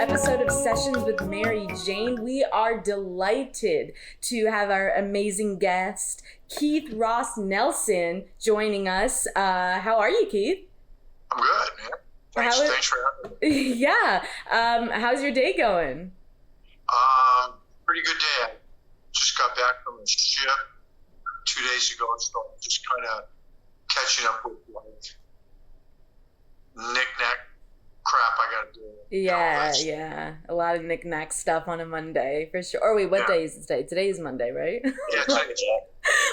episode of Sessions with Mary Jane. We are delighted to have our amazing guest, Keith Ross Nelson, joining us. How are you, Keith? I'm good, man. Thanks for having me. Yeah. How's your day going? Pretty good day. I just got back from a ship 2 days ago, so I'm just kind of catching up with knick-knack crap I got to do. Yeah. A lot of knick-knack stuff on a Monday, for sure. Or wait, what day is today? Today is Monday, right? Yeah, today.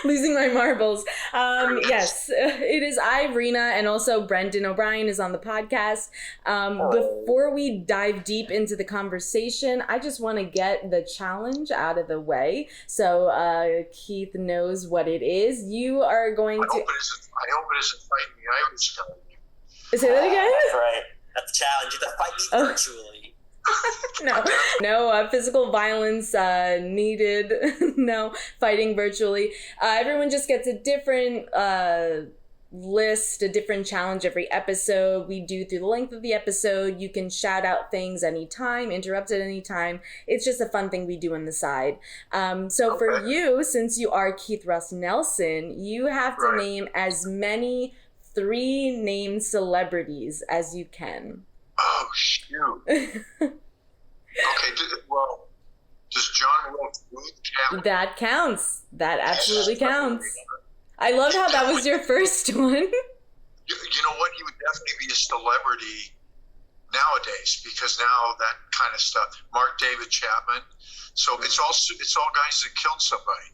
Losing my marbles. Yes, it is I, Reena, and also Brendan O'Brien is on the podcast. Before we dive deep into the conversation, I just want to get the challenge out of the way so Keith knows what it is. You are going to... I hope it isn't fighting me. I was telling you. Say that again? That's right. That's the challenge. You have to fight me virtually. No, physical violence needed. No, fighting virtually. Everyone just gets a different list, a different challenge every episode. We do through the length of the episode. You can shout out things anytime, interrupt at any time. It's just a fun thing we do on the side. So for you, since you are Keith Ross Nelson, you have to name as many 3 named celebrities as you can. Oh, shoot. Okay, well, does John Wilkes Booth count? That counts. That absolutely counts. I love how that was your first one. You know what? He would definitely be a celebrity nowadays because now that kind of stuff. Mark David Chapman. So it's all guys that killed somebody.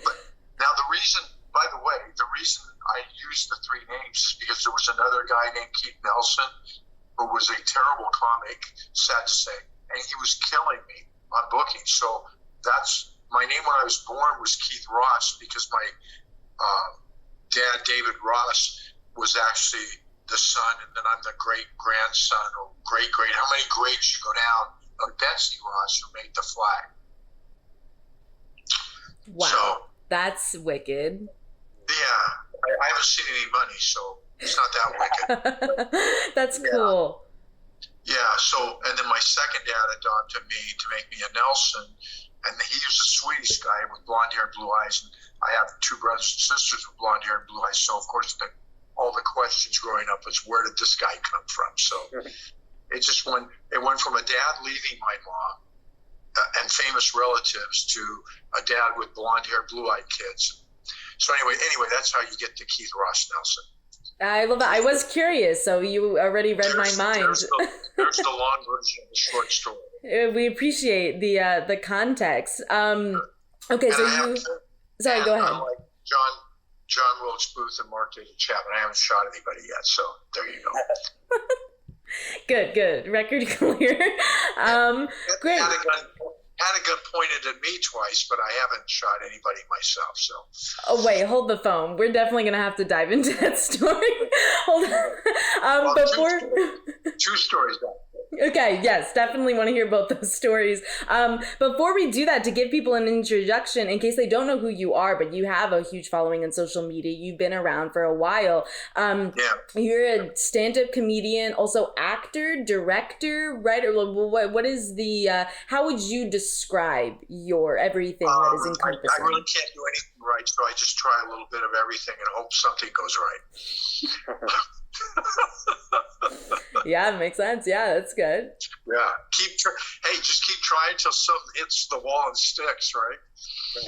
But now the reason I used the 3 names is because there was another guy named Keith Nelson who was a terrible comic, sad to say, and he was killing me on booking. So that's my name when I was born was Keith Ross because my dad, David Ross, was actually the son, and then I'm the great-grandson or great-great. How many greats you go down of Betsy Ross who made the flag? Wow, so, that's wicked. Yeah, I haven't seen any money, so it's not that wicked. That's cool. Yeah, so, and then my second dad adopted me to make me a Nelson, and he was the sweetest guy with blonde hair, blue eyes, and I have 2 brothers and sisters with blonde hair and blue eyes, so of course all the questions growing up was, where did this guy come from? So it went from a dad leaving my mom and famous relatives to a dad with blonde hair, blue-eyed kids. So anyway, that's how you get to Keith Ross Nelson. I love that. I was curious, so you already read my mind. There's the long version of the short story. We appreciate the context. Okay, and sorry, go ahead. Unlike John Wilkes Booth and Mark David Chapman, I haven't shot anybody yet, so there you go. Good. Record clear. Great. Had a gun pointed at me twice, but I haven't shot anybody myself. So. Oh wait, hold the phone. We're definitely gonna have to dive into that story. Hold on. Before 2 stories. Okay, yes, definitely want to hear both those stories. Before we do that, to give people an introduction, in case they don't know who you are, but you have a huge following on social media, you've been around for a while. You're a stand-up comedian, also actor, director, writer. What is the, how would you describe your everything that is encompassing? I really can't do anything right, so I just try a little bit of everything and hope something goes right. Yeah, it makes sense. Yeah, that's good. Yeah, just keep trying until something hits the wall and sticks, right?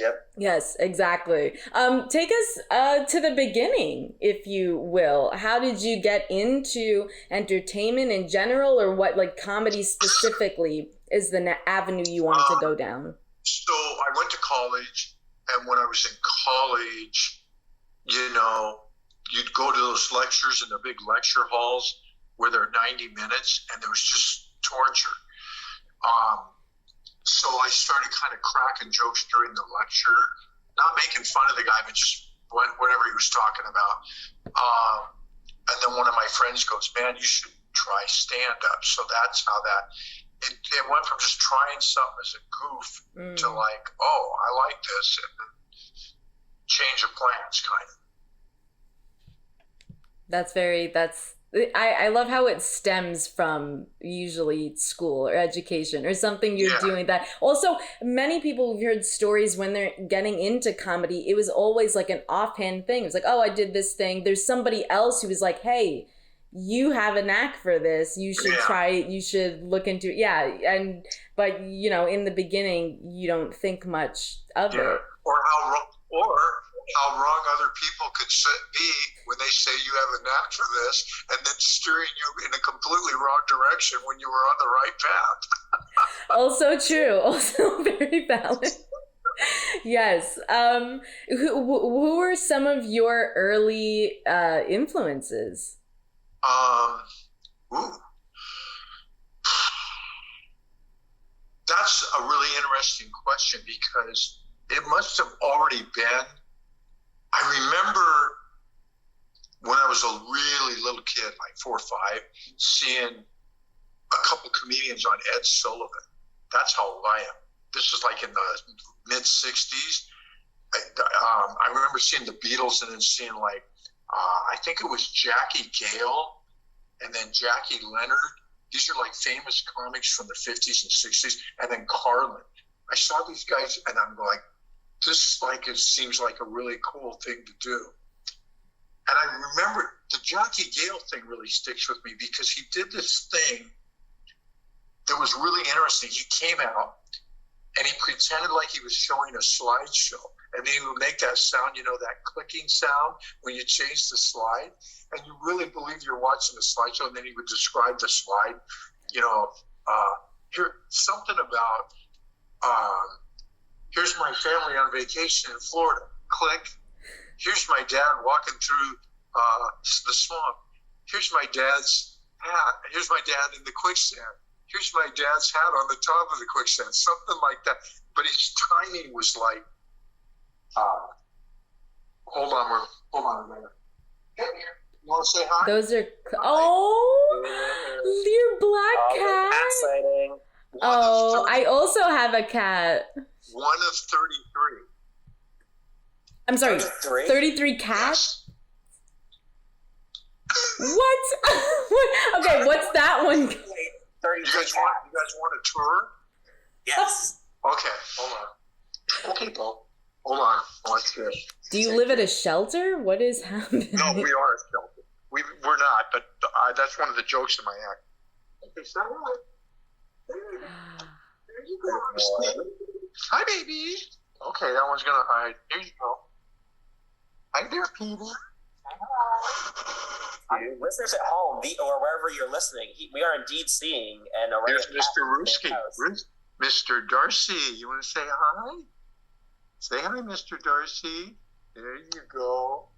Yep. Yes, exactly. Take us to the beginning, if you will. How did you get into entertainment in general, or what, like comedy specifically, is the avenue you wanted to go down? So I went to college, and when I was in college, you'd go to those lectures in the big lecture halls where they're 90 minutes, and there was just torture. So I started kind of cracking jokes during the lecture, not making fun of the guy, but just whatever he was talking about. And then one of my friends goes, man, you should try stand-up. So that's how it went from just trying something as a goof to like, oh, I like this, and then change of plans, kind of. That's I love how it stems from usually school or education or something you're doing that. Also, many people have heard stories when they're getting into comedy, it was always like an offhand thing. It was like, oh, I did this thing. There's somebody else who was like, hey, you have a knack for this. You should try it. You should look into it. Yeah. But you know, in the beginning, you don't think much of it. Or how wrong other people could be when they say you have a knack for this, and then steering you in a completely wrong direction when you were on the right path. Also true. Also very valid. Yes. Who were some of your early influences? That's a really interesting question because it must have already been. I remember when I was a really little kid, like 4 or 5, seeing a couple comedians on Ed Sullivan. That's how old I am. This was like in the mid 60s. I remember seeing the Beatles and then seeing like, I think it was Jackie Gale and then Jackie Leonard. These are like famous comics from the 50s and 60s. And then Carlin. I saw these guys and I'm like, this like it seems like a really cool thing to do. And I remember the Jackie Gale thing really sticks with me because he did this thing that was really interesting. He came out and he pretended like he was showing a slideshow. And then he would make that sound, you know, that clicking sound when you change the slide. And you really believe you're watching a slideshow. And then he would describe the slide, you know, here, something about, here's my family on vacation in Florida. Click. Here's my dad walking through the swamp. Here's my dad's hat. Here's my dad in the quicksand. Here's my dad's hat on the top of the quicksand. Something like that. But his timing was like, hold on a minute. Hey, you want to say hi? Those are, your black cat. Cat sighting. Oh, I also have a cat. One of 33. I'm sorry, 33? 33 cats? Yes. What? Okay, what's that one? You guys want a tour? Yes. Okay, hold on. Okay, Paul. Hold on. Watch this. Do you live at a shelter? What is happening? No, we are a shelter. We're not, but that's one of the jokes in my act. Okay, so there you go. Hi, baby. Okay, that one's gonna hide. Here you go. Hi there, Peter. Listeners at home, or wherever you're listening, we are indeed seeing an array There's of Mr. cats in Ruski. the house. Mr. Darcy, you want to say hi? Say hi, Mr. Darcy. There you go.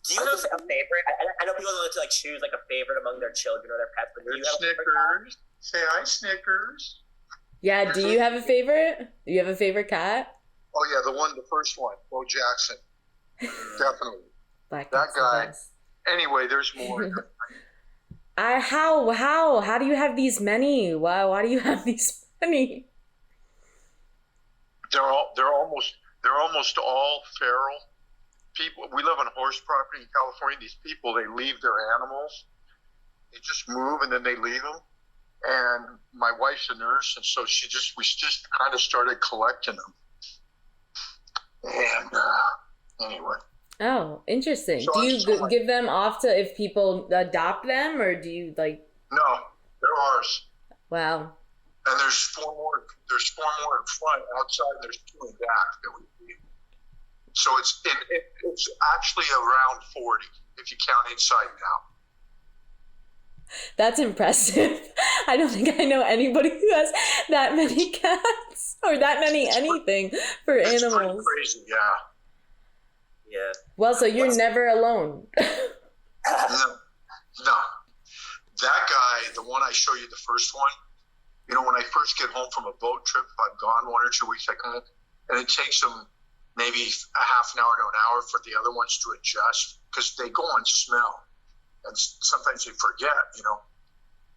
Do you have a favorite? I know people like to choose like a favorite among their children or their pets, but do you have Snickers. Say hi, Snickers. Yeah, do you have a favorite? Do you have a favorite cat? Oh yeah, the first one, Bo Jackson. Definitely. Black That cat's guy. the best. Anyway, there's more. How do you have these many? Why do you have these many? They're almost all feral people. We live on horse property in California. These people, they leave their animals. They just move and then they leave them. And my wife's a nurse, and so we just kind of started collecting them. And anyway. Oh, interesting. So do you give them off to if people adopt them, or do you like? No, they're ours. Wow. And there's four more in front. Outside, there's 2 in back that we feed. So it's actually around 40 if you count inside now. That's impressive. I don't think I know anybody who has that many cats or that many anything for It's animals. pretty crazy, yeah. Yeah. Well, so you're never alone. No. That guy, the one I show you, the first one, you know, when I first get home from a boat trip, if I'm gone 1 or 2 weeks, I come home, and it takes them maybe a half an hour to an hour for the other ones to adjust because they go on smell. And sometimes they forget, you know.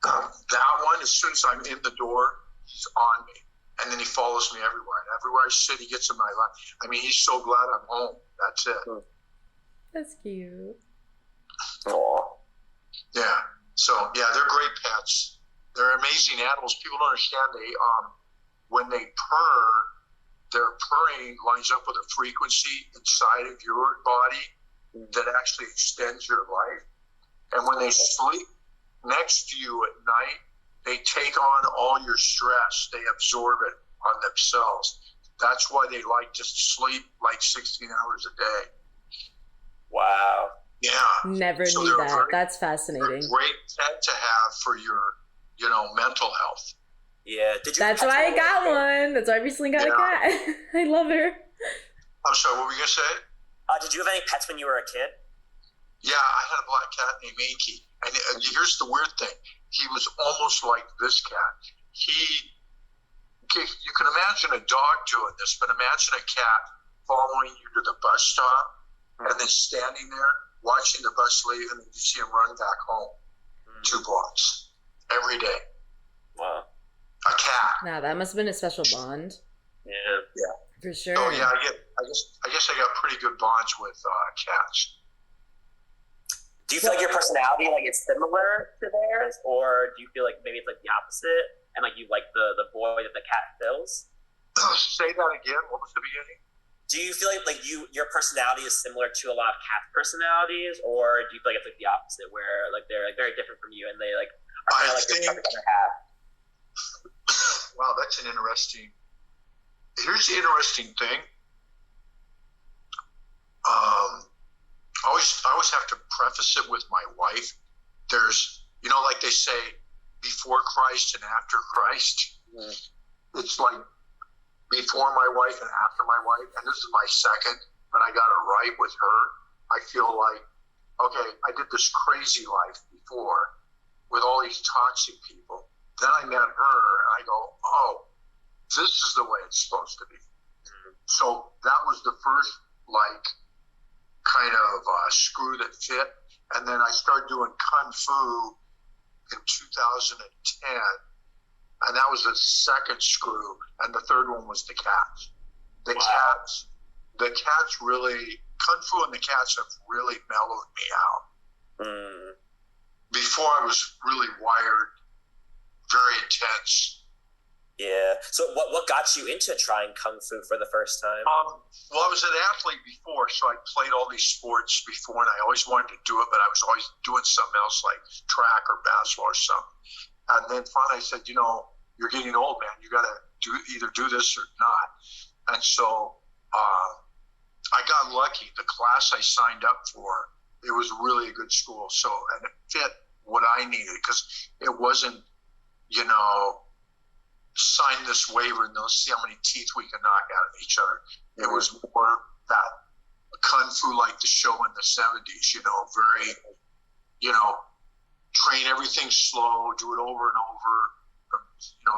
That one, as soon as I'm in the door, he's on me. And then he follows me everywhere. And everywhere I sit, he gets in my lap. I mean, he's so glad I'm home. That's it. That's cute. Aw. Yeah, they're great pets. They're amazing animals. People don't understand when they purr, their purring lines up with a frequency inside of your body that actually extends your life. And when they sleep next to you at night, they take on all your stress. They absorb it on themselves. That's why they like to sleep like 16 hours a day. Wow. Yeah. Never knew that. That's fascinating. They're a great pet to have for your, mental health. Yeah. That's why I got one. That's why I recently got a cat. I love her. I'm sorry, what were you going to say? Did you have any pets when you were a kid? Yeah, I had a black cat named Inky. And here's the weird thing. He was almost like this cat. You can imagine a dog doing this, but imagine a cat following you to the bus stop and then standing there watching the bus leave, and then you see him run back home 2 blocks every day. Wow. A cat. Now that must have been a special bond. Yeah. For sure. Oh yeah, I guess I got pretty good bonds with cats. Do you feel like your personality is similar to theirs, or do you feel like maybe it's the opposite, and you like the void that the cat fills? Say that again. What was the beginning? Do you feel like your personality is similar to a lot of cat personalities, or do you feel like it's the opposite, where they're very different from you and they are kind of the other half? Wow, that's an interesting. Here's the interesting thing. I always have to preface it with my wife. There's, like they say, before Christ and after Christ. It's like before my wife and after my wife, and this is my second, but I got it right with her. I feel like, okay, I did this crazy life before with all these toxic people. Then I met her, and I go, oh, this is the way it's supposed to be. So that was the first, kind of screw that fit. And then I started doing Kung Fu in 2010. And that was the second screw. And the third one was the cats. The cats really, Kung Fu and the cats have really mellowed me out. Before I was really wired, very intense. Yeah. So what got you into trying Kung Fu for the first time? Well, I was an athlete before, so I played all these sports before, and I always wanted to do it, but I was always doing something else like track or basketball or something. And then finally I said, you're getting old, man. You got to either do this or not. And so I got lucky. The class I signed up for, it was really a good school. So, and it fit what I needed, because it wasn't, sign this waiver and they'll see how many teeth we can knock out of each other. It was more that Kung Fu like the show in the 70s, very, train everything slow, do it over and over. From,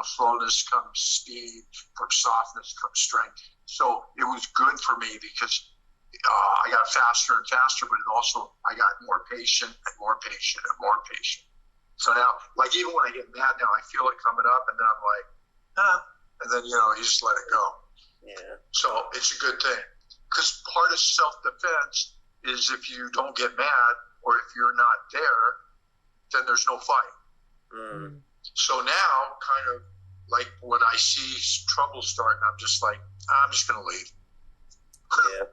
slowness comes speed, from softness comes strength. So it was good for me because I got faster and faster, but also I got more patient and more patient and more patient. So now, even when I get mad now, I feel it coming up, and then I'm like, and then, you just let it go. Yeah. So it's a good thing. Because part of self-defense is if you don't get mad or if you're not there, then there's no fight. So now, kind of when I see trouble starting, I'm just like, I'm just going to leave. Yeah.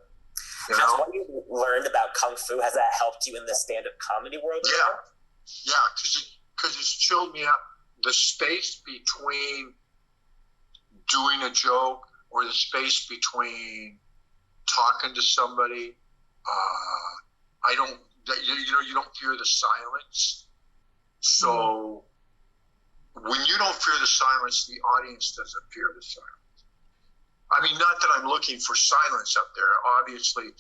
Has what you learned about Kung Fu, has that helped you in the stand-up comedy world? Yeah, because it's chilled me out. The space between doing a joke or the space between talking to somebody, you don't fear the silence. So when you don't fear the silence, the audience doesn't fear the silence. I mean, not that I'm looking for silence up there. Obviously,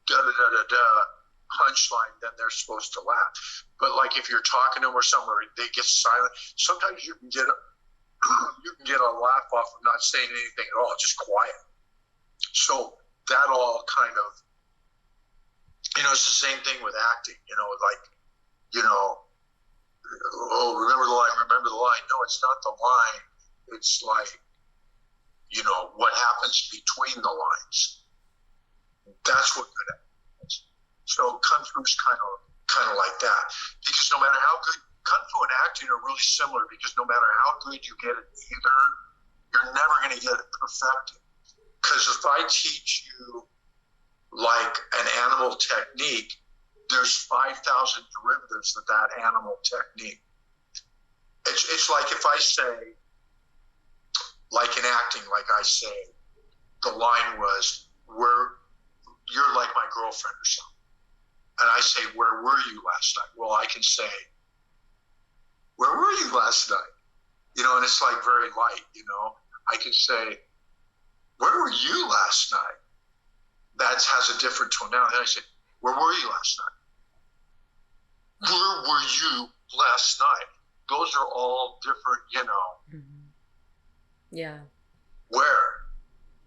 punchline, then they're supposed to laugh. But if you're talking to them or something, or they get silent, sometimes you can get a laugh off of not saying anything at all, just quiet. So that all kind of, it's the same thing with acting. Remember the line. No, it's not the line. It's what happens between the lines. That's what good acting is. So Kung Fu's kind of like that, because no matter how good Kung Fu and acting are really similar because no matter how good you get at either, you're never going to get it perfected. Because if I teach you like an animal technique, there's 5,000 derivatives of that animal technique. It's like if I say, like in acting, like I say, the line was, you're like my girlfriend or something. And I say, where were you last night? Well, I can say, where were you last night? You know, and it's like very light, you know. I can say, where were you last night? That has a different tone. Now, then I say, where were you last night? Where were you last night? Those are all different, you know. Mm-hmm. Yeah. Where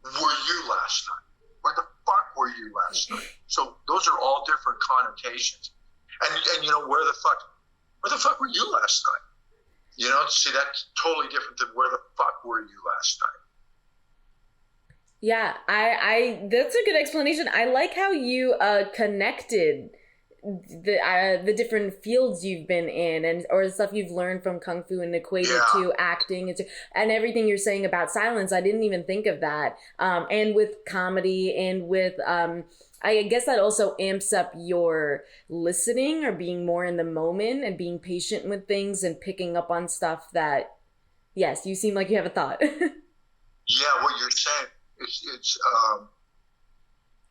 were you last night? Where the fuck were you last night? So those are all different connotations. And you know, where the fuck were you last night? You know, see, that's totally different than where the fuck were you last night? Yeah, I that's a good explanation. I like how you connected the different fields you've been in and or the stuff you've learned from Kung Fu and equated to acting and everything you're saying about silence. I didn't even think of that. And with comedy and with I guess that also amps up your listening or being more in the moment and being patient with things and picking up on stuff that, yes, you seem like you have a thought. Yeah, what you're saying, it's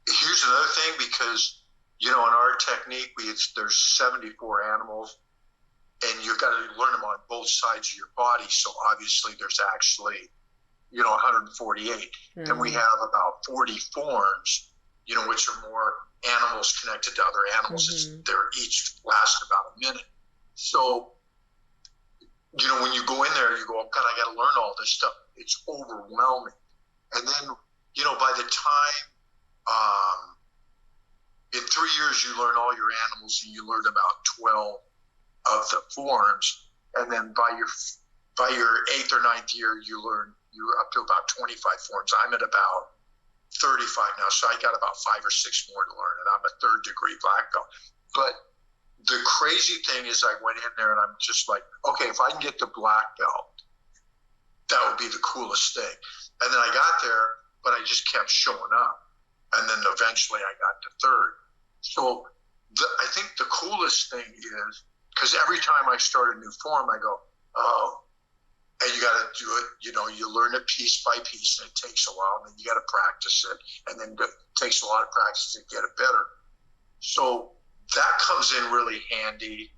here's another thing, because you know, in our technique, there's 74 animals, and you've got to learn them on both sides of your body. So obviously, there's actually, you know, 148, and we have about 40 forms, you know, which are more animals connected to other animals. They're each last about a minute. So, you know, when you go in there, you go, oh God, I got to learn all this stuff. It's overwhelming. And then, you know, by the time, in 3 years, you learn all your animals, and you learn about 12 of the forms. And then by your 8th or 9th year, you're up to about 25 forms. I'm at about 35 now, so I got about 5 or 6 more to learn, and I'm a 3rd degree black belt. But the crazy thing is, I went in there and I'm just like, okay, if I can get the black belt, that would be the coolest thing. And then I got there, but I just kept showing up. And then eventually I got to 3rd. So I think the coolest thing is, because every time I start a new form, I go, oh, and you got to do it, you know, you learn it piece by piece, and it takes a while, and then you got to practice it, and then it takes a lot of practice to get it better. So that comes in really handy.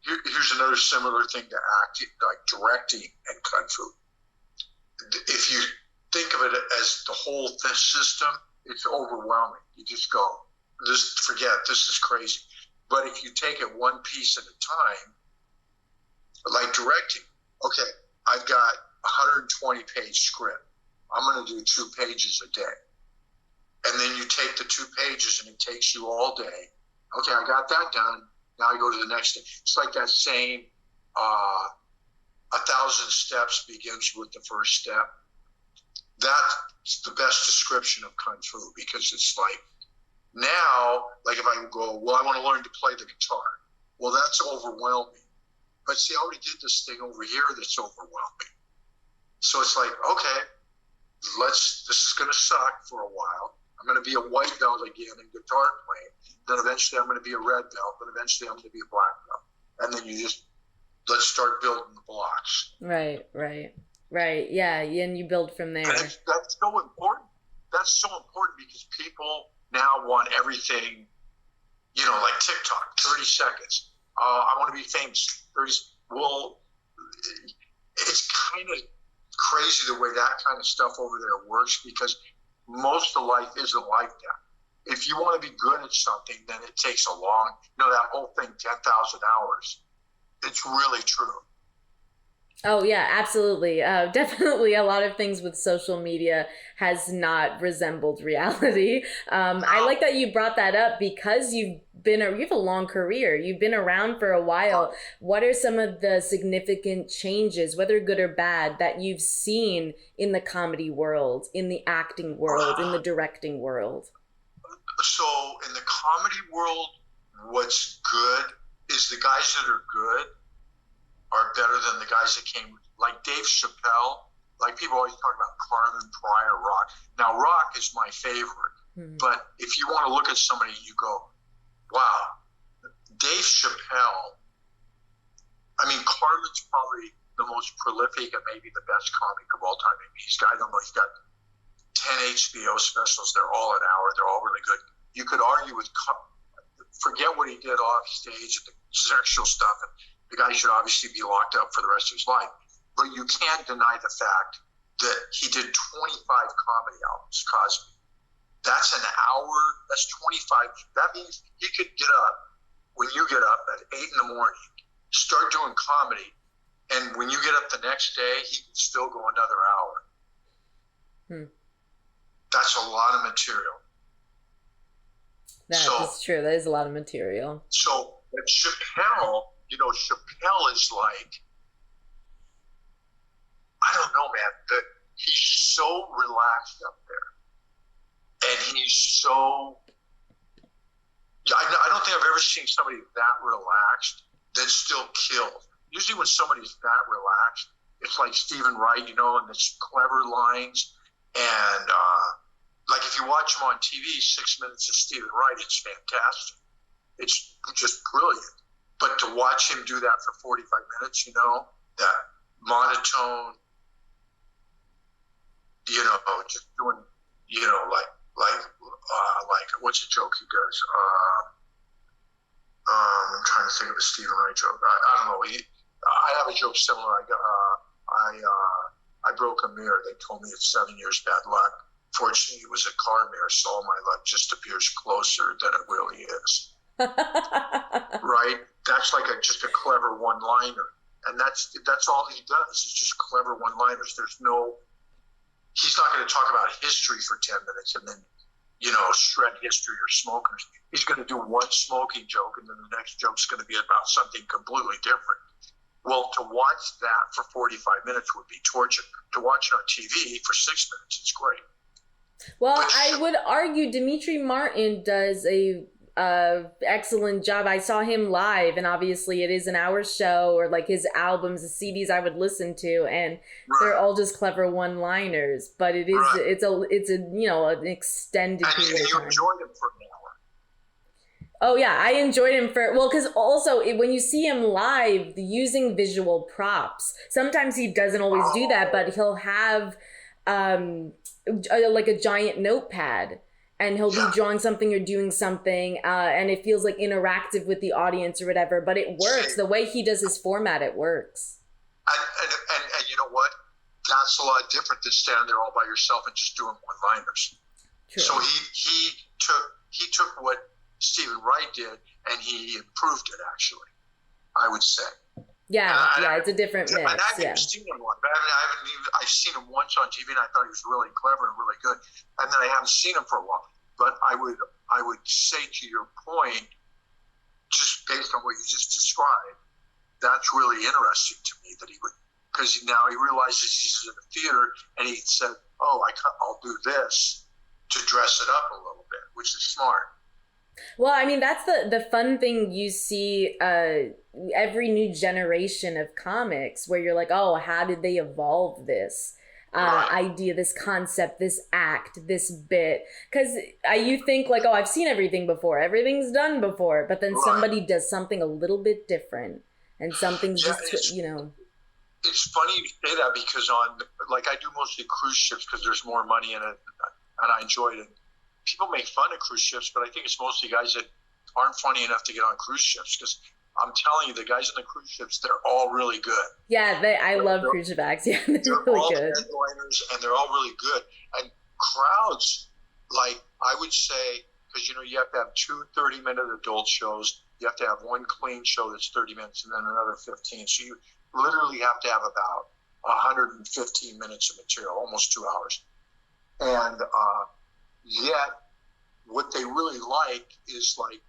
Here's another similar thing to acting, like directing and Kung Fu. If you think of it as the whole system, it's overwhelming. You just go, forget, this is crazy. But if you take it one piece at a time, like directing, okay, I've got 120-page script. I'm going to do 2 pages a day. And then you take the 2 pages and it takes you all day. Okay, I got that done. Now I go to the next thing. It's like that saying, 1,000 steps begins with the first step. That's the best description of Kung Fu, because it's like, now, like if I go, well, I want to learn to play the guitar. Well, that's overwhelming. But see, I already did this thing over here that's overwhelming. So it's like, okay, this is going to suck for a while. I'm going to be a white belt again in guitar playing. Then eventually I'm going to be a red belt. Then eventually I'm going to be a black belt. And then let's start building the blocks. Right. Yeah, and you build from there. And that's so important. That's so important because people now want everything, you know, like TikTok, 30 seconds. I want to be famous. Well, it's kind of crazy the way that kind of stuff over there works, because most of life isn't like that. If you want to be good at something, then it takes a long, you know, that whole thing, 10,000 hours. It's really true. Oh, yeah, absolutely. Definitely a lot of things with social media has not resembled reality. I like that you brought that up because you have a long career. You've been around for a while. What are some of the significant changes, whether good or bad, that you've seen in the comedy world, in the acting world, in the directing world? So in the comedy world, what's good is the guys that are good are better than the guys that came, like Dave Chappelle. Like people always talk about Carlin, Pryor, Rock. Now Rock is my favorite, but if you want to look at somebody, you go, wow, Dave Chappelle. I mean, Carlin's probably the most prolific and maybe the best comic of all time. I mean, I don't know, he's got 10 HBO specials. They're all an hour. They're all really good. You could argue with, forget what he did off stage, the sexual stuff, and the guy should obviously be locked up for the rest of his life. But you can't deny the fact that he did 25 comedy albums, Cosby. That's an hour. That's 25. That means he could get up when you get up at 8 in the morning, start doing comedy, and when you get up the next day, he can still go another hour. That's a lot of material. That is true. That is a lot of material. So, but Chappelle, Chappelle is like, I don't know, man. He's so relaxed up there. And he's so... I don't think I've ever seen somebody that relaxed that still kills. Usually when somebody's that relaxed, it's like Stephen Wright, and it's clever lines. And like if you watch him on TV, 6 minutes of Stephen Wright, it's fantastic. It's just brilliant. But to watch him do that for 45 minutes, that monotone, just doing, like what's a joke he does? I'm trying to think of a Stephen Wright joke. I don't know. I have a joke similar. I broke a mirror. They told me it's 7 years bad luck. Fortunately, it was a car mirror, so all my luck just appears closer than it really is. Right? That's like just a clever one-liner, and that's all he does. It's just clever one-liners. He's not going to talk about history for 10 minutes and then shred history or smokers. He's going to do one smoking joke, and then the next joke's going to be about something completely different. Well, to watch that for 45 minutes would be torture. To watch it on TV for 6 minutes, it's great. Well, I would argue Demetri Martin does a excellent job. I saw him live, and obviously it is an hour show, or like his albums, the CDs I would listen to, and they're all just clever one-liners. But it is it's an extended period of time. And you enjoyed him for an hour. Oh yeah, I enjoyed him because also when you see him live, using visual props. Sometimes he doesn't always do that, but he'll have like a giant notepad. And he'll be drawing something or doing something, and it feels like interactive with the audience or whatever. But it works. The way he does his format, it works. And you know what? That's a lot different than standing there all by yourself and just doing one-liners. True. So he took what Stephen Wright did and he improved it. Actually, I would say. Yeah, it's a different mix. And I haven't seen him once. I've seen him once on TV, and I thought he was really clever and really good. And then I haven't seen him for a while. But I would say, to your point, just based on what you just described, that's really interesting to me that he would, because now he realizes he's in the theater, and he said, I'll do this to dress it up a little bit, which is smart. Well, I mean, that's the fun thing you see every new generation of comics, where you're like, oh, how did they evolve this idea, this concept, this act, this bit? Because you think like, oh, I've seen everything before. Everything's done before. But then somebody does something a little bit different, and something's It's funny you say that, because I do mostly cruise ships because there's more money in it, and I enjoy it. People make fun of cruise ships, but I think it's mostly guys that aren't funny enough to get on cruise ships, because I'm telling you, the guys on the cruise ships, they're all really good. Yeah, I love cruise ship acts. Yeah, they're really all good. Headliners, and they're all really good. And crowds, like I would say, because you have to have 2 30-minute adult shows. You have to have one clean show that's 30 minutes, and then another 15. So you literally have to have about 115 minutes of material, almost 2 hours. And yet, what they really like is like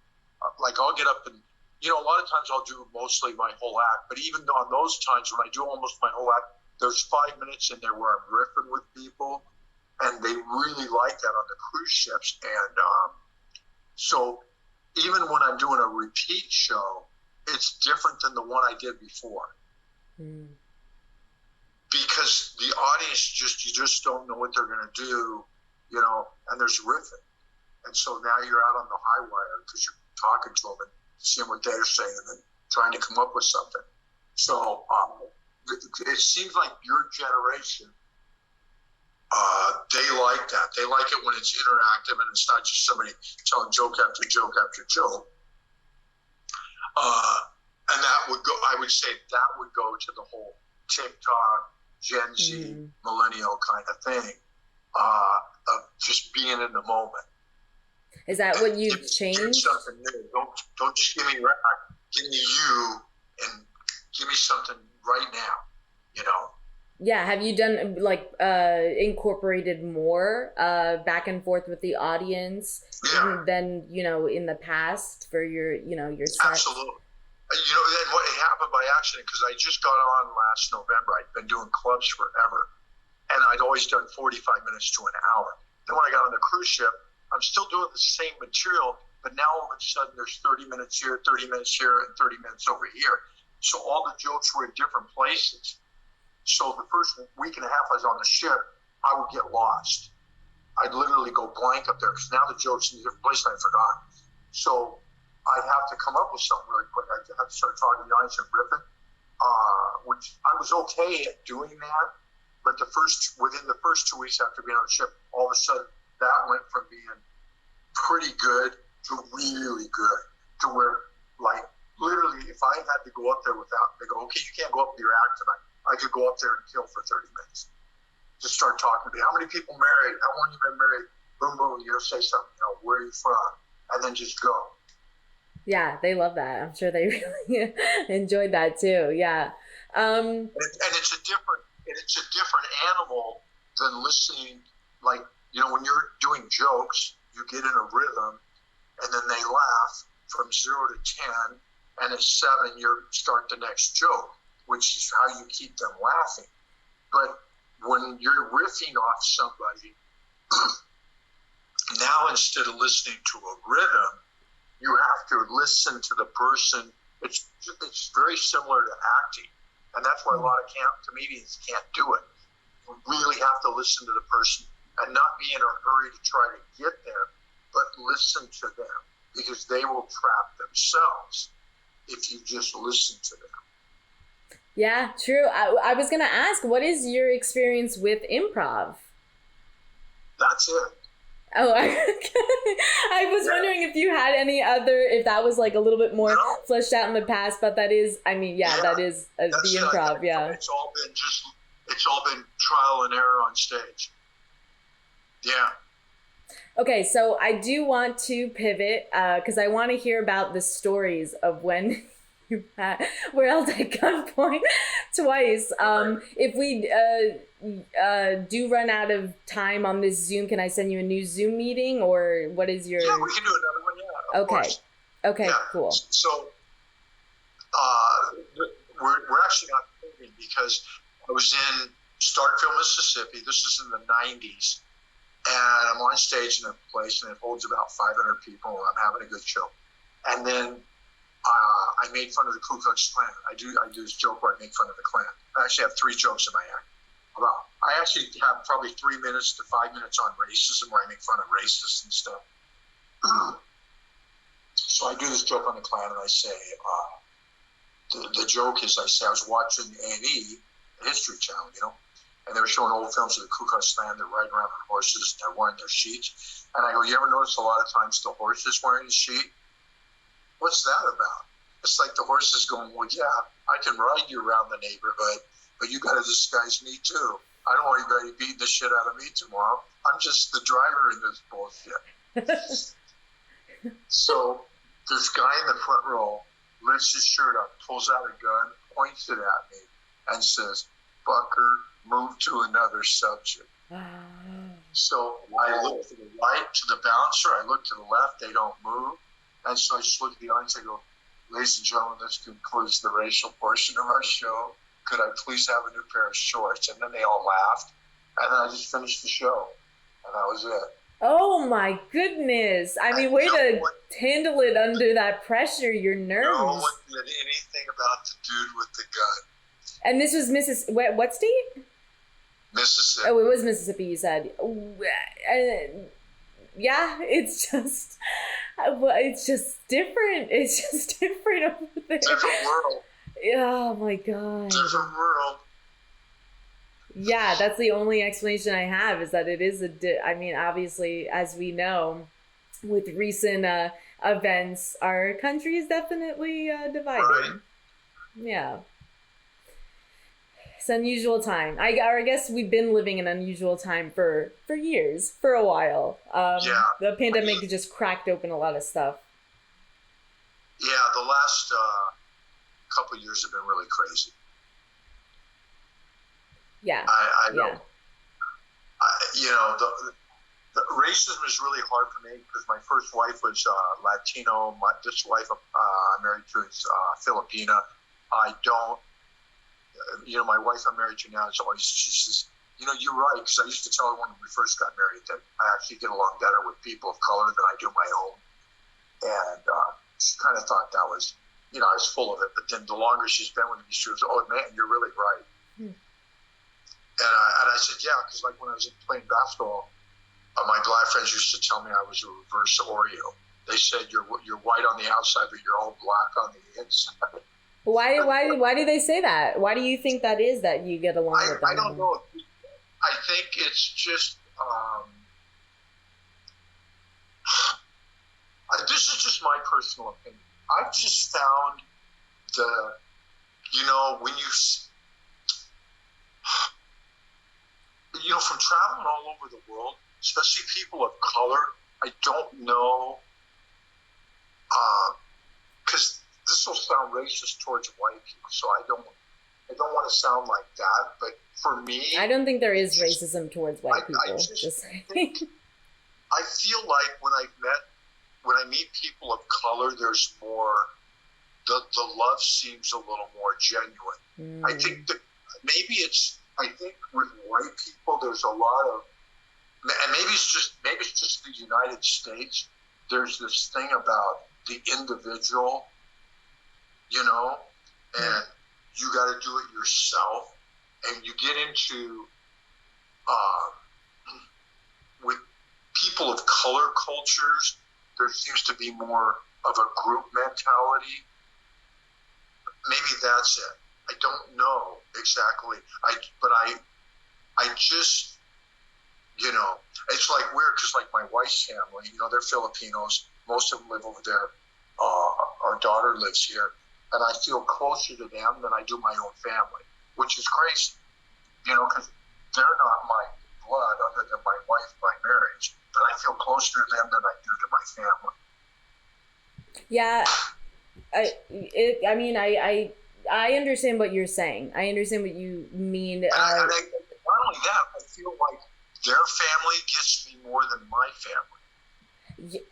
I'll get up and, a lot of times I'll do mostly my whole act, but even on those times when I do almost my whole act, there's 5 minutes in there where I'm riffing with people, and they really like that on the cruise ships. And so even when I'm doing a repeat show, it's different than the one I did before. Because the audience you just don't know what they're going to do, and there's riffing. And so now you're out on the high wire because you're talking to them and seeing what they're saying and then trying to come up with something. So it seems like your generation, they like that. They like it when it's interactive and it's not just somebody telling joke after joke after joke. And that would go, I would say that would go to the whole TikTok, Gen Z, millennial kind of thing, of just being in the moment. Is that what you've changed? Something new. Don't just give me rap. Give me you and give me something right now, Yeah. Have you done incorporated more back and forth with the audience than in the past for your set? Absolutely. And what happened by accident, because I just got on last November. I'd been doing clubs forever, and I'd always done 45 minutes to an hour. Then when I got on the cruise ship, I'm still doing the same material, but now all of a sudden there's 30 minutes here, 30 minutes here, and 30 minutes over here. So all the jokes were in different places. So the first week and a half I was on the ship, I would get lost. I'd literally go blank up there because now the joke's in a different place and I forgot. So I'd have to come up with something really quick. I'd have to start talking to the audience and riffing, which I was okay at doing that. But within the first 2 weeks after being on the ship, all of a sudden that went from being pretty good to really good, to where, like, literally, if I had to go up there they go, okay, you can't go up with your act tonight. I could go up there and kill for 30 minutes. Just start talking to me. How many people married? How long you been married? Boom, boom. Say something. Where are you from? And then just go. Yeah, they love that. I'm sure they really enjoyed that too. Yeah. And it's a different animal than listening. Like, when you're doing jokes, you get in a rhythm, and then they laugh from 0 to 10, and at 7 you start the next joke, which is how you keep them laughing. But when you're riffing off somebody, now instead of listening to a rhythm, you have to listen to the person. It's very similar to acting, and that's why a lot of comedians can't do it. You really have to listen to the person and not be in a hurry to try to get there, but listen to them, because they will trap themselves if you just listen to them. Yeah, true. I was going to ask, what is your experience with improv? That's it. Oh, I was wondering if you had any if that was like a little bit more fleshed out in the past, but that is, that is the improv. Yeah. It's all been trial and error on stage. Yeah. Okay, so I do want to pivot because I want to hear about the stories of when you were held at gunpoint twice. If we do run out of time on this Zoom, can I send you a new Zoom meeting, or what is your... Yeah, we can do another one, yeah. Of course. Okay, yeah. Cool. So we're actually not moving because I was in Starkville, Mississippi. This is in the 90s. And I'm on stage in a place, and it holds about 500 people, and I'm having a good show. And then I made fun of the Ku Klux Klan. I do this joke where I make fun of the Klan. I actually have 3 jokes in my act. I actually have probably 3 minutes to 5 minutes on racism, where I make fun of racists and stuff. So I do this joke on the Klan, and I say, the joke is, I say, I was watching A&E, the History Channel, and they were showing old films of the Ku Klux Klan. They're riding around on horses, and they're wearing their sheets. And I go, you ever notice a lot of times the horse is wearing the sheet? What's that about? It's like the horse is going, well, yeah, I can ride you around the neighborhood, but you got to disguise me too. I don't want anybody beating the shit out of me tomorrow. I'm just the driver in this bullshit. So this guy in the front row lifts his shirt up, pulls out a gun, points it at me, and says, "Fucker, move to another subject." So I look to the right, to the bouncer. I look to the left. They don't move. And so I just look at the audience. I go, "Ladies and gentlemen, this concludes the racial portion of our show. Could I please have a new pair of shorts?" And then they all laughed. And then I just finished the show. And that was it. Oh, my goodness. I mean, way to handle it under that pressure, your nerves. No one did anything about the dude with the gun. And this was what state? Mississippi. Oh, it was Mississippi, you said. Yeah, it's just different. It's just different over there. Different world. Oh my God. Different world. Yeah, that's the only explanation I have, is that it is I mean, obviously, as we know, with recent events, our country is definitely divided. Right. Yeah. It's an unusual time. I guess we've been living in an unusual time for years, for a while. Yeah. The pandemic just cracked open a lot of stuff. Yeah, the last couple of years have been really crazy. Yeah. I know. Yeah. The racism is really hard for me because my first wife was Latino. This wife I'm married to is Filipina. I don't. My wife I'm married to now is always, she says, you're right, because I used to tell her when we first got married that I actually get along better with people of color than I do my own. And she kind of thought that was, I was full of it. But then the longer she's been with me, she was, oh man, you're really right. And I said, yeah, because like when I was playing basketball, my black friends used to tell me I was a reverse Oreo. They said you're white on the outside, but you're all black on the inside. Why do they say that? Why do you think that is, that you get along with them? I don't know. I think it's just this is just my personal opinion. I've just found when from traveling all over the world, especially people of color, I don't know, because this will sound racist towards white people, so I don't want to sound like that. But for me, I don't think there is racism towards white people. I feel like when I meet people of color, there's more. The love seems a little more genuine. I think that I think with white people, there's a lot of, and maybe it's just the United States. There's this thing about the individual, and you got to do it yourself. And you get into, with people of color cultures, there seems to be more of a group mentality. Maybe that's it. I don't know exactly. But I just, it's like weird because like my wife's family, they're Filipinos. Most of them live over there. Our daughter lives here. And I feel closer to them than I do my own family, which is crazy, because they're not my blood other than my wife by marriage. But I feel closer to them than I do to my family. Yeah, I understand what you're saying. I understand what you mean. Not only that, I feel like their family gets me more than my family.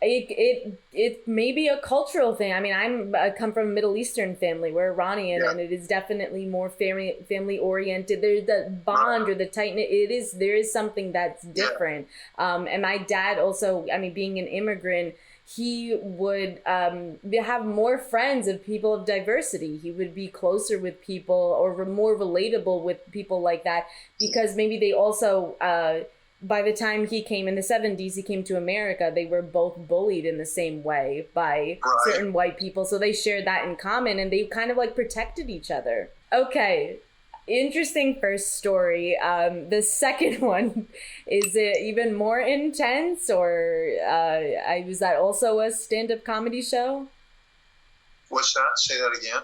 It may be a cultural thing. I mean, I come from a Middle Eastern family. We're Iranian, and it is definitely more family oriented. There's the bond or the tight-knit. There is something that's different. And my dad also, being an immigrant, he would have more friends of people of diversity. He would be closer with people or more relatable with people like that, because maybe they also, by the time he came in the 70s, he came to America, they were both bullied in the same way by certain white people. So they shared that in common, and they kind of like protected each other. Okay. Interesting first story. The second one, is it even more intense, or was that also a stand-up comedy show? What's that? Say that again.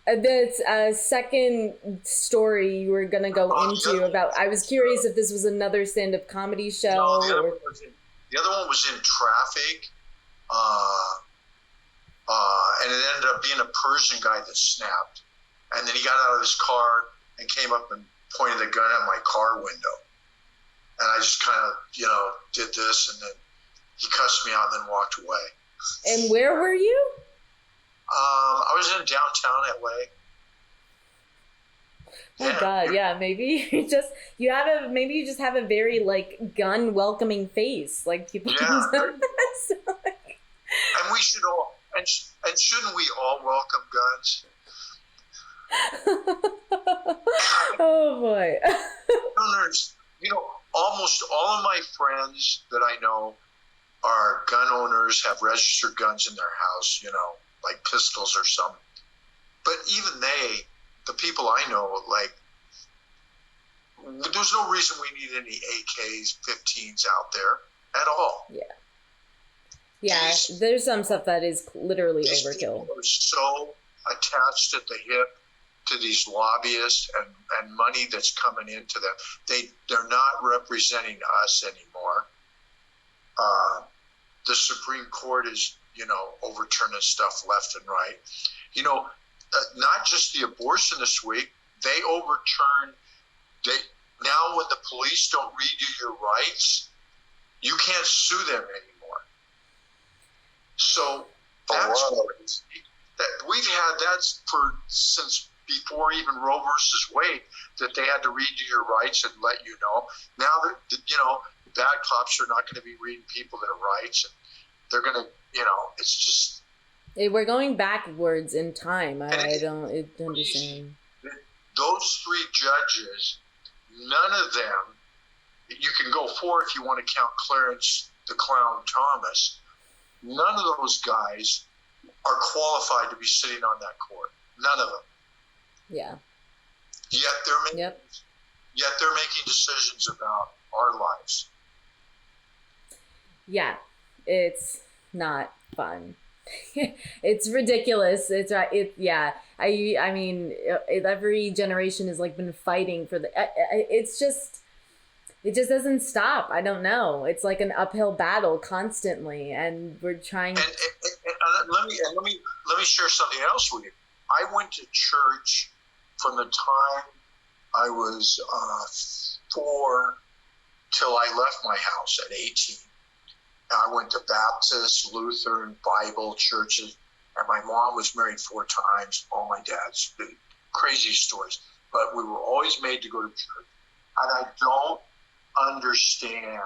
The second story you were going to go into about, I was curious if this was another stand-up comedy show. No, the other one was in traffic, and it ended up being a Persian guy that snapped. And then he got out of his car and came up and pointed a gun at my car window. And I just kind of, did this, and then he cussed me out and then walked away. And where were you? I was in downtown LA. Oh God, yeah. Maybe you just have a very like gun welcoming face, like people. Yeah. And we should all, and shouldn't we all welcome guns? Oh boy. Owners, almost all of my friends that I know are gun owners, have registered guns in their house, like pistols or something. But even the people I know, like, there's no reason we need any AKs, 15s out there at all. Yeah. Yeah, there's some stuff that is literally these overkill. People are so attached at the hip to these lobbyists and money that's coming into them. They're not representing us anymore. The Supreme Court is, overturning stuff left and right. Not just the abortion this week, they overturned. Now when the police don't read you your rights, you can't sue them anymore. So that's crazy. We've had that since before even Roe versus Wade, that they had to read you your rights and let you know. Now that bad cops are not going to be reading people their rights, and they're going to, it's just. We're going backwards in time. I don't understand. Those three judges, none of them, you can go four if you want to count Clarence the Clown Thomas, none of those guys are qualified to be sitting on that court. None of them. Yeah. Yet they're making decisions about our lives. Yeah, it's not fun. It's ridiculous. I mean, every generation has been fighting for it just doesn't stop. I don't know. It's like an uphill battle constantly, and we're trying. And let me share something else with you. I went to church from the time I was 4 till I left my house at 18. I went to Baptist, Lutheran, Bible churches, and my mom was married 4 times. All my dad's crazy stories. But we were always made to go to church. And I don't understand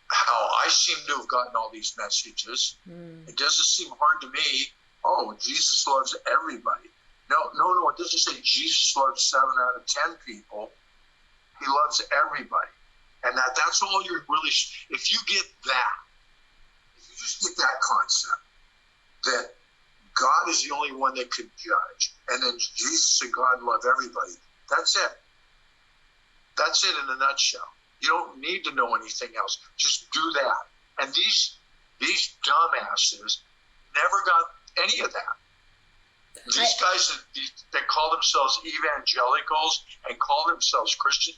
how I seem to have gotten all these messages. It doesn't seem hard to me. Oh, Jesus loves everybody. No, it doesn't say Jesus loves 7 out of 10 people. He loves everybody. And that's all you're really, if you get that, if you just get that concept, that God is the only one that could judge, and then Jesus and God love everybody, that's it. That's it in a nutshell. You don't need to know anything else. Just do that. And these dumbasses never got any of that. These guys that call themselves evangelicals and call themselves Christians,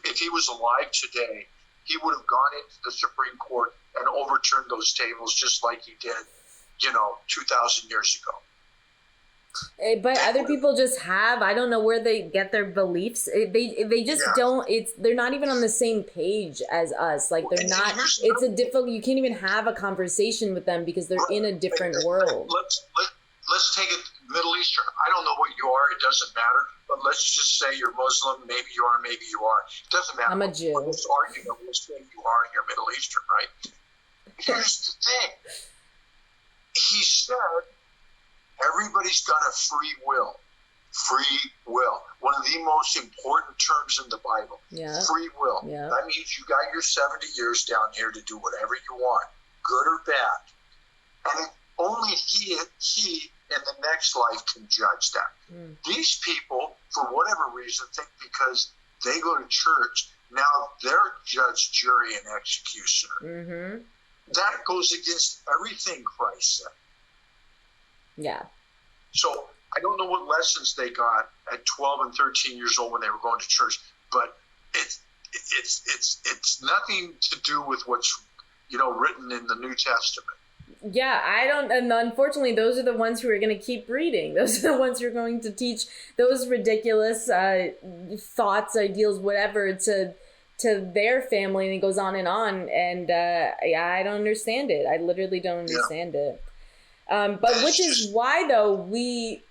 if he was alive today, he would have gone into the Supreme Court and overturned those tables just like he did, 2,000 years ago. But other people just have, I don't know where they get their beliefs. They just don't, they're not even on the same page as us. Like they're not, it's a difficult, you can't even have a conversation with them because they're in a different world. Let's take it Middle Eastern. I don't know what you are. It doesn't matter. But let's just say you're Muslim. Maybe you are, maybe you are. It doesn't matter. I'm a Jew. Let's argue that we'll say you are and you're Middle Eastern, right? Here's the thing. He said, everybody's got a free will. Free will. One of the most important terms in the Bible. Yeah. Free will. Yeah. That means you got your 70 years down here to do whatever you want, good or bad. And only he in the next life can judge that. These people, for whatever reason, think because they go to church, now they're judge, jury, and executioner. Mm-hmm. That goes against everything Christ said. Yeah. So I don't know what lessons they got at 12 and 13 years old when they were going to church, but it's nothing to do with what's written in the New Testament. Yeah, and unfortunately, those are the ones who are going to keep reading. Those are the ones who are going to teach those ridiculous thoughts, ideals, whatever to their family, and it goes on. And I don't understand it. I literally don't understand it. But which is why, though, we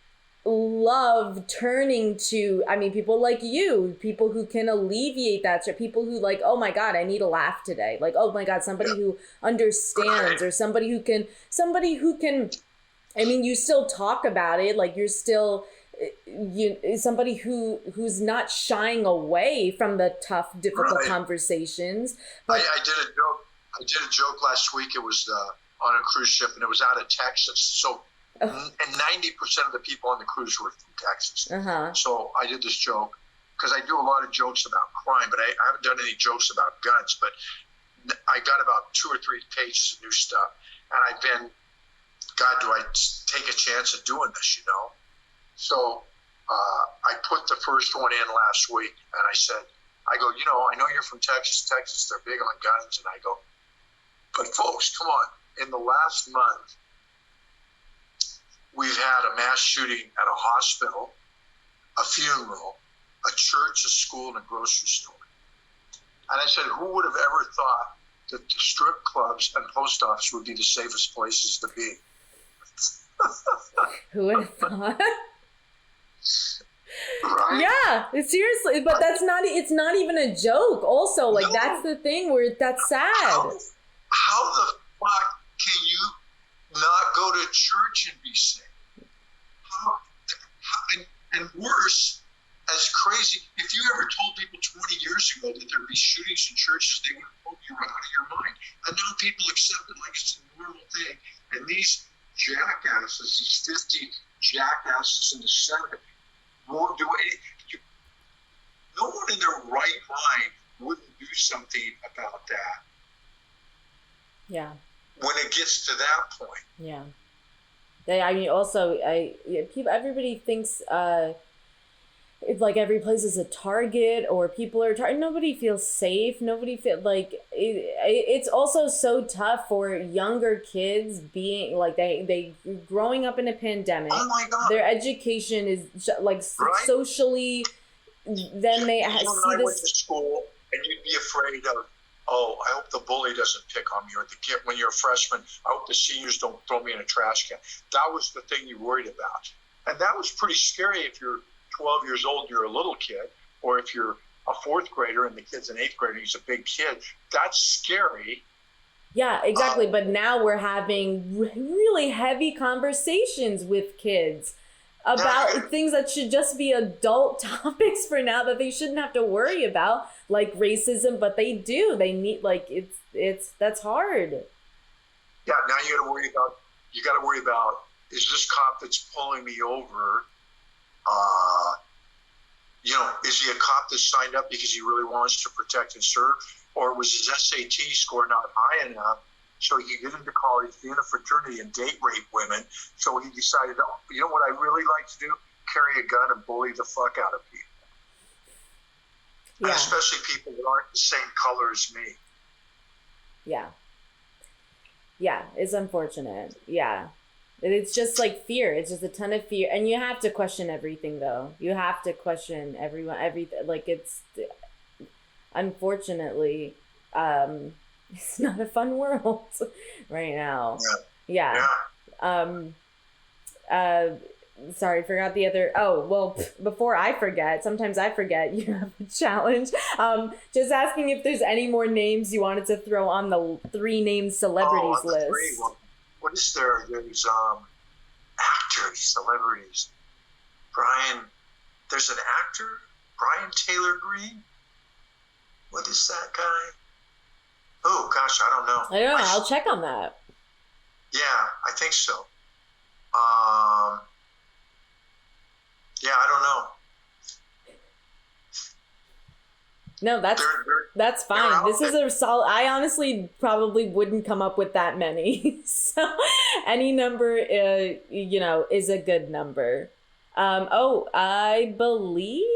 love turning to, I mean, people like you, people who can alleviate that, so people who like, oh my God, I need a laugh today. Like, oh my God, somebody who understands, or somebody who can, I mean, you still talk about it. Like you're still, somebody who's not shying away from the tough, difficult conversations. But I did a joke. I did a joke last week. It was on a cruise ship, and it was out of Texas. So, and 90% of the people on the cruise were from Texas. So I did this joke because I do a lot of jokes about crime, but I haven't done any jokes about guns. But I got about 2 or 3 pages of new stuff, and I've been, God, do I take a chance at doing this? So I put the first one in last week, and I said, I go, I know you're from Texas. Texas, they're big on guns. And I go, but folks, come on. In the last month, we've had a mass shooting at a hospital, a funeral, a church, a school, and a grocery store. And I said, who would have ever thought that the strip clubs and post office would be the safest places to be? Who would have thought? Right? Yeah, seriously, but it's not even a joke. Also, like, no. That's the thing where that's sad. How the fuck can you not go to church and be safe? And worse, as crazy, if you ever told people 20 years ago that there'd be shootings in churches, they would have told you out of your mind. And now people accept it like it's a normal thing. And these jackasses, these 50 jackasses in the Senate, won't do anything. No one in their right mind wouldn't do something about that. Yeah. When it gets to that point. Yeah. I mean, also, everybody thinks it's like every place is a target, or people are nobody feels safe. Nobody feels like it's also so tough for younger kids being like they growing up in a pandemic. Oh my God. Their education is like socially. Then they see I went to school, and you'd be afraid of, oh, I hope the bully doesn't pick on me, or the kid when you're a freshman, I hope the seniors don't throw me in a trash can. That was the thing you worried about. And that was pretty scary if you're 12 years old and you're a little kid, or if you're a 4th grader and the kid's an 8th grader and he's a big kid. That's scary. Yeah, exactly. But now we're having really heavy conversations with kids about things that should just be adult topics for now, that they shouldn't have to worry about, like racism, but they do. They need, like, that's hard. Yeah, now you got to worry about, is this cop that's pulling me over, is he a cop that signed up because he really wants to protect and serve, or was his SAT score not high enough so he could get into college, be in a fraternity, and date rape women? So he decided, oh, you know what I really like to do? Carry a gun and bully the fuck out of people. Yeah. And especially people that aren't the same color as me. Yeah. Yeah, it's unfortunate. Yeah. It's just like fear. It's just a ton of fear. And you have to question everything, though. You have to question everything. Like, it's, unfortunately, it's not a fun world right now. Yeah. Sorry, forgot the other. Oh, well, before I forget, sometimes I forget, you have a challenge. Just asking if there's any more names you wanted to throw on the 3 named celebrities list. What is there? There's actors, celebrities. There's an actor, Brian Taylor Green. What is that guy? Oh, gosh, I don't know. I don't know. I'll check on that. Yeah, I think so. Yeah, I don't know. No, that's fine. This is a solid. I honestly probably wouldn't come up with that many. So any number, is a good number. I believe,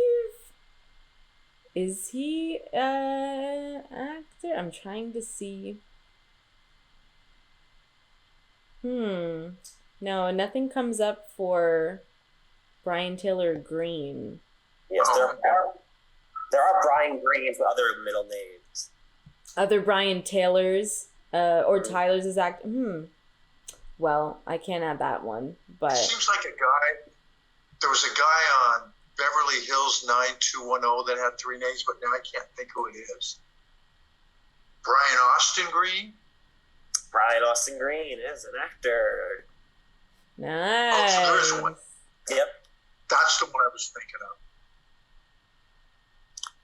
is he an actor? I'm trying to see. No, nothing comes up for Brian Taylor Green. Yes, there are Brian Greens with other middle names. Other Brian Taylors, or Tyler's is Well, I can't add that one, but it seems like a guy There was a guy on Beverly Hills 90210 that had 3 names, but now I can't think who it is. Brian Austin Green? Brian Austin Green is an actor. Nice. Oh, so there is one. Yep. That's the one I was thinking of.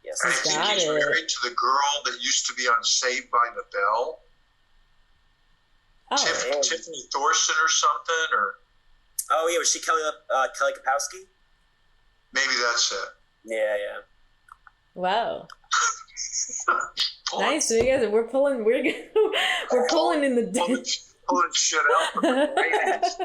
Yes, I think he's married to the girl that used to be on Saved by the Bell. Oh. Tiffany Thorson or something, or oh yeah, was she Kelly Kapowski? maybe that's it. Yeah. Wow. Nice. So you guys, we're pulling in the pulling shit out from the ratings.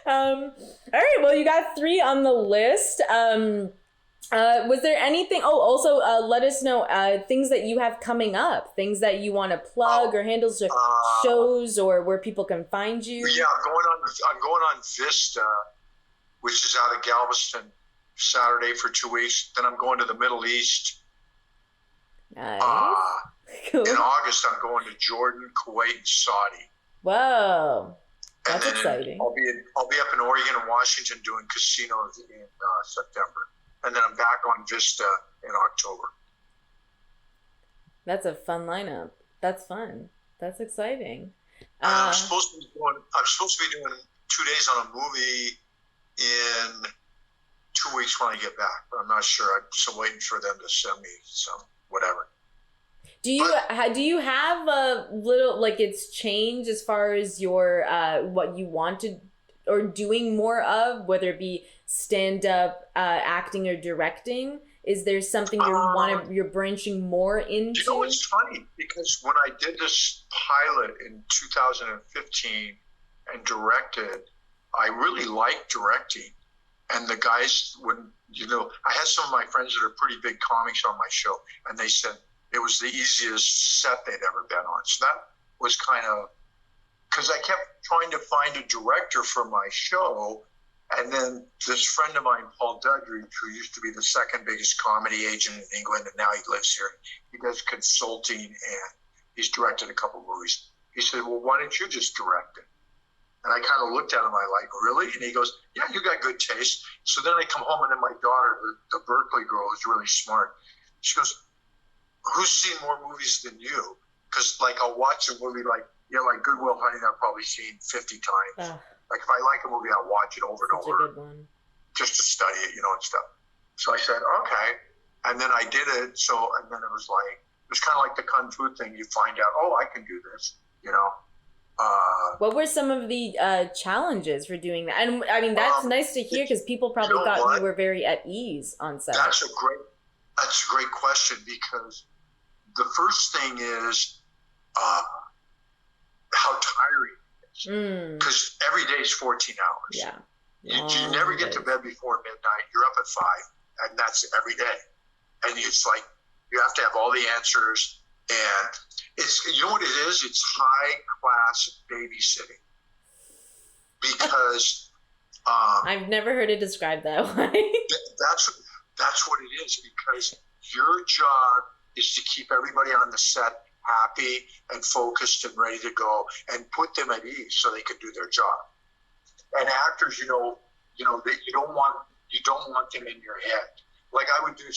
All right. Well, you got 3 on the list. Was there anything? Oh, also, let us know things that you have coming up, things that you want to plug or handles or shows or where people can find you. Yeah, I'm going on Vista, which is out of Galveston, Saturday for 2 weeks. Then I'm going to the Middle East. Nice. Cool. In August, I'm going to Jordan, Kuwait, and Saudi. Whoa, that's and then exciting. I'll be up in Oregon and Washington doing casinos in September, and then I'm back on Vista in October. That's a fun lineup. That's fun. That's exciting. I'm supposed to be doing 2 days on a movie in 2 weeks when I get back, but I'm not sure. I'm still waiting for them to send me some whatever. Do you have a little, like, it's changed as far as your what you wanted or doing more of, whether it be stand up, acting, or directing? Is there something you're branching more into? You know, it's funny because when I did this pilot in 2015 and directed, I really liked directing. And the guys, I had some of my friends that are pretty big comics on my show, and they said it was the easiest set they'd ever been on. So that was kind of, because I kept trying to find a director for my show. And then this friend of mine, Paul Dudridge, who used to be the second biggest comedy agent in England, and now he lives here. He does consulting, and he's directed a couple movies. He said, well, why don't you just direct it? And I kind of looked at him, I like, really? And he goes, yeah, you got good taste. So then I come home, and then my daughter, the Berkeley girl, is really smart. She goes, who's seen more movies than you? Because, like, I'll watch a movie like Good Will Hunting, I've probably seen 50 times. Like, if I like a movie, I'll watch it over and over just to study it, and stuff. So I said, okay. And then I did it. And then it was kind of like the Kung Fu thing. You find out, oh, I can do this, What were some of the challenges for doing that? And I mean, that's nice to hear because people probably thought you were very at ease on set. That's a great question, because the first thing is how tiring it is. Because every day is 14 hours. Yeah. You never get to bed before midnight. You're up at 5, and that's every day. And it's like you have to have all the answers. And it's, you know what it is? It's high class babysitting, because I've never heard it described that way. That's what it is, because your job is to keep everybody on the set happy and focused and ready to go, and put them at ease so they can do their job. And actors, you don't want them in your head. Like, I would do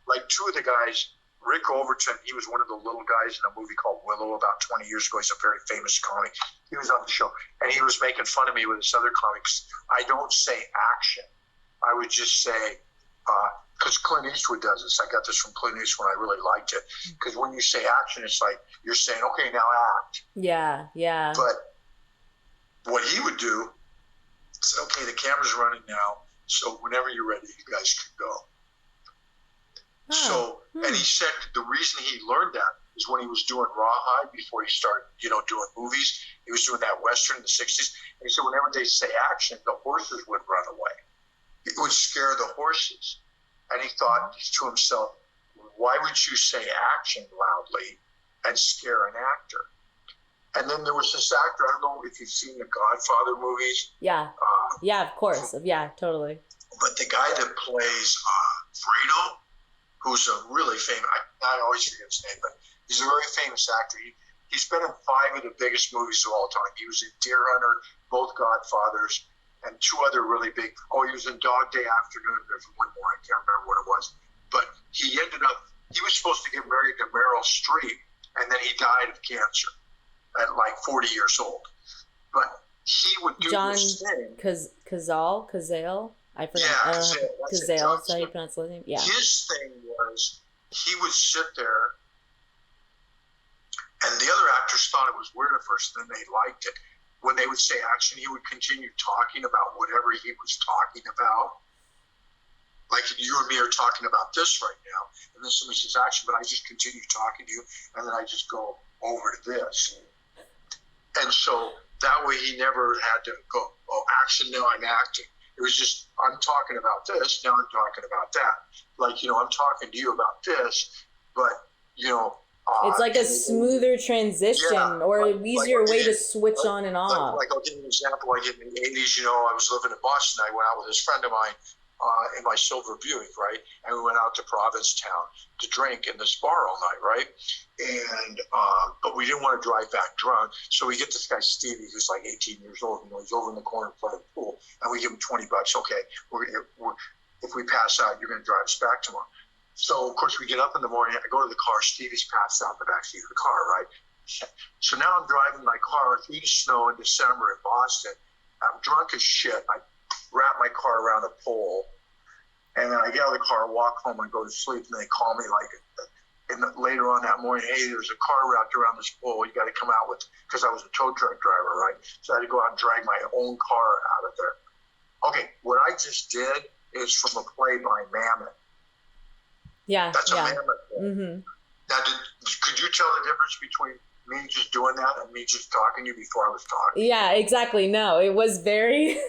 like 2 of the guys. Rick Overton, he was one of the little guys in a movie called Willow about 20 years ago. He's a very famous comic. He was on the show, and he was making fun of me with this other comics. I don't say action. I would just say, because Clint Eastwood does this. I got this from Clint Eastwood. I really liked it. Because when you say action, it's like you're saying, okay, now act. Yeah. But what he would do, said, okay, the camera's running now, so whenever you're ready, you guys can go. And he said the reason he learned that is when he was doing Rawhide before he started, doing movies. He was doing that Western in the 60s. And he said whenever they say action, the horses would run away. It would scare the horses. And he thought to himself, why would you say action loudly and scare an actor? And then there was this actor, I don't know if you've seen the Godfather movies. Yeah. Of course. Yeah, totally. But the guy that plays Fredo, who's a really famous, I always forget his name, but he's a very famous actor. He's been in 5 of the biggest movies of all time. He was in Deer Hunter, both Godfathers, and two other really big. Oh, he was in Dog Day Afternoon. There's one more. I can't remember what it was. But he was supposed to get married to Meryl Streep, and then he died of cancer at like 40 years old. But he would do this thing. Cazale? I forgot. Yeah, Cazale, is that how you pronounce his name? Yeah. His thing was he would sit there, and the other actors thought it was weird at first, and then they liked it. When they would say action, he would continue talking about whatever he was talking about. Like you and me are talking about this right now, and then somebody says action, but I just continue talking to you, and then I just go over to this. And so that way he never had to go, oh, action, now I'm acting. It was just, I'm talking about this, now I'm talking about that. Like, I'm talking to you about this, but, it's like a smoother transition or an easier way to switch on and off. Like I'll give you an example. Like in the 80s, I was living in Boston. I went out with this friend of mine in my silver Buick, right? And we went out to Provincetown to drink in this bar all night, right? And but we didn't want to drive back drunk, so we get this guy Stevie, who's like 18 years old. He's over in the corner playing pool, and we give him $20. Okay, if we pass out, you're going to drive us back tomorrow. So of course we get up in the morning. I go to the car. Stevie's passed out in the backseat of the car, right? So now I'm driving my car through the snow in December in Boston. I'm drunk as shit. I wrap my car around a pole, and then I get out of the car, walk home, and go to sleep. And they call me later on that morning, hey, there's a car wrapped around this pole. You got to come out with, because I was a tow truck driver, right? So I had to go out and drag my own car out of there. Okay, what I just did is from a play by Mammoth. Yeah, that's a Mammoth play. Mm-hmm. Now, could you tell the difference between me just doing that and me just talking to you before I was talking? Yeah, exactly. No, it was very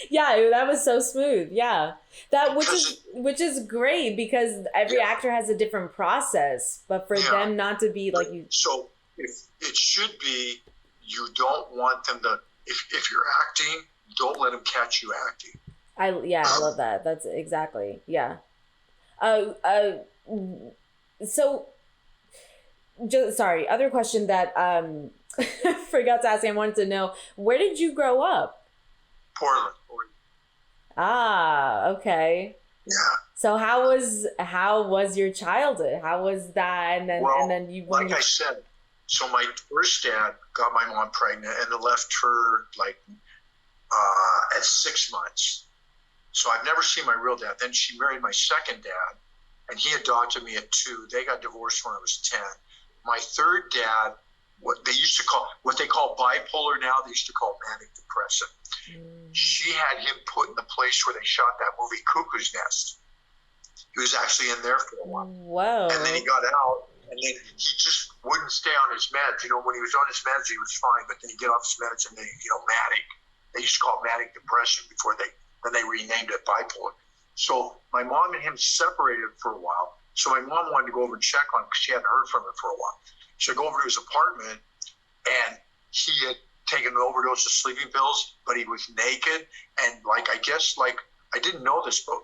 yeah, that was so smooth. Yeah. Which is great because every actor has a different process, but for them not to be like you. So if it should be, you don't want them to, if you're acting, don't let them catch you acting. I love that. That's exactly. Yeah. So other question that forgot to ask. I wanted to know, where did you grow up? Portland. Ah, okay. Yeah. So how was your childhood? How was that? And then you. I said, so my first dad got my mom pregnant and then left her at 6 months. So I've never seen my real dad. Then she married my second dad, and he adopted me at 2. They got divorced when I was 10. My third dad, what they call bipolar now, they used to call manic depressive. She had him put in the place where they shot that movie Cuckoo's Nest. He was actually in there for a while. Whoa. And then he got out, and then he just wouldn't stay on his meds. When he was on his meds, he was fine, but then he'd get off his meds and then, manic. They used to call it manic depression before they renamed it bipolar. So my mom and him separated for a while. So my mom wanted to go over and check on him because she hadn't heard from him for a while. So I go over to his apartment, and he had taken an overdose of sleeping pills, but he was naked. And I didn't know this, but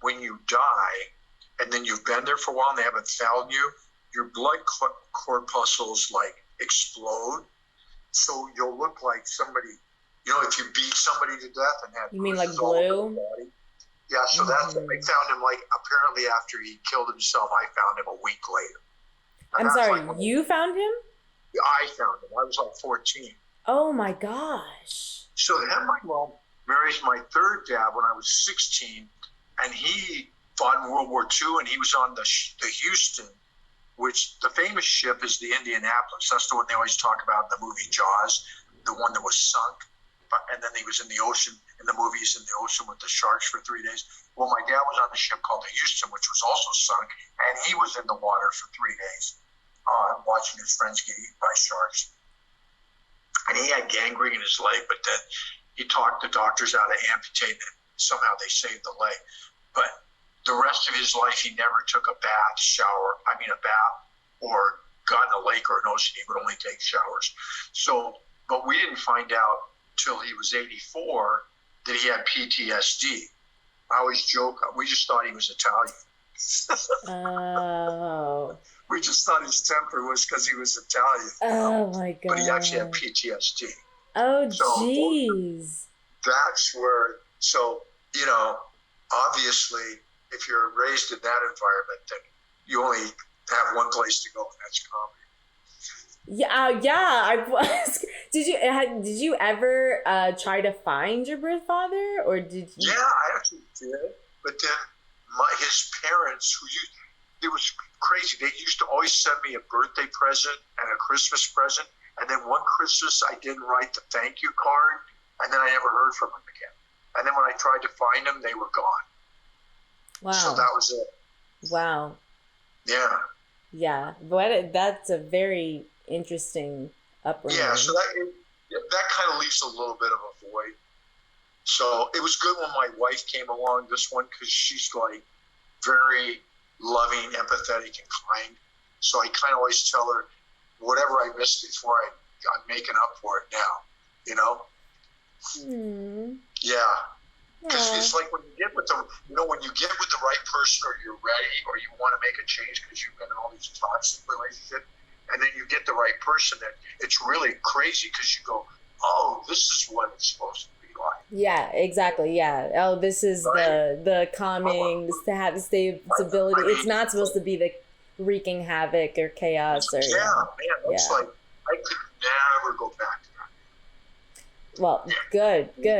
when you die and then you've been there for a while and they haven't found you, your blood corpuscles explode. So you'll look like somebody, if you beat somebody to death and have. You mean like glue? Yeah, so that's I found him apparently after he killed himself. I found him a week later. And I'm sorry, you found him? I found him. I was 14. Oh my gosh. So then my mom marries my third dad when I was 16, and he fought in World War II, and he was on the Houston, which the famous ship is the Indianapolis. That's the one they always talk about in the movie Jaws, the one that was sunk. And then he was in the ocean, in the movies, in the ocean with the sharks for 3 days. Well, my dad was on a ship called the Houston, which was also sunk, and he was in the water for 3 days watching his friends get eaten by sharks. And he had gangrene in his leg, but then he talked the doctors out of amputating it. Somehow they saved the leg. But the rest of his life, he never took a bath or got in a lake or an ocean. He would only take showers. So, but we didn't find out till he was 84 that he had PTSD. I always joke, we just thought he was Italian. Oh. We just thought his temper was because he was Italian. Oh my God. But he actually had PTSD. Oh, jeez. that's where, so, you know, obviously, if you're raised in that environment, then you only have one place to go, and that's comedy. Yeah. I was. Did you ever try to find your birth father, or did you? Yeah, I actually did. But then his parents, it was crazy. They used to always send me a birthday present and a Christmas present. And then one Christmas, I didn't write the thank you card, and then I never heard from them again. And then when I tried to find them, they were gone. Wow. So that was it. Wow. Yeah. Yeah, but that's a very interesting upbringing. Yeah, so that kind of leaves a little bit of a void. So it was good when my wife came along, this one, because she's like very loving, empathetic, and kind. So I kind of always tell her, whatever I missed before, I'm making up for it now, you know? Yeah. Because it's like when you get with when you get with the right person, or you're ready, or you want to make a change because you've been in all these toxic relationships, and then you get the right person, that it's really crazy because you go, oh, this is what it's supposed to be like. Yeah, exactly. Yeah. Oh, this is right? the calming, stability. It's not supposed to be the wreaking havoc or chaos. Or yeah, man. It's like, I could never go back to that. Well, good. Not a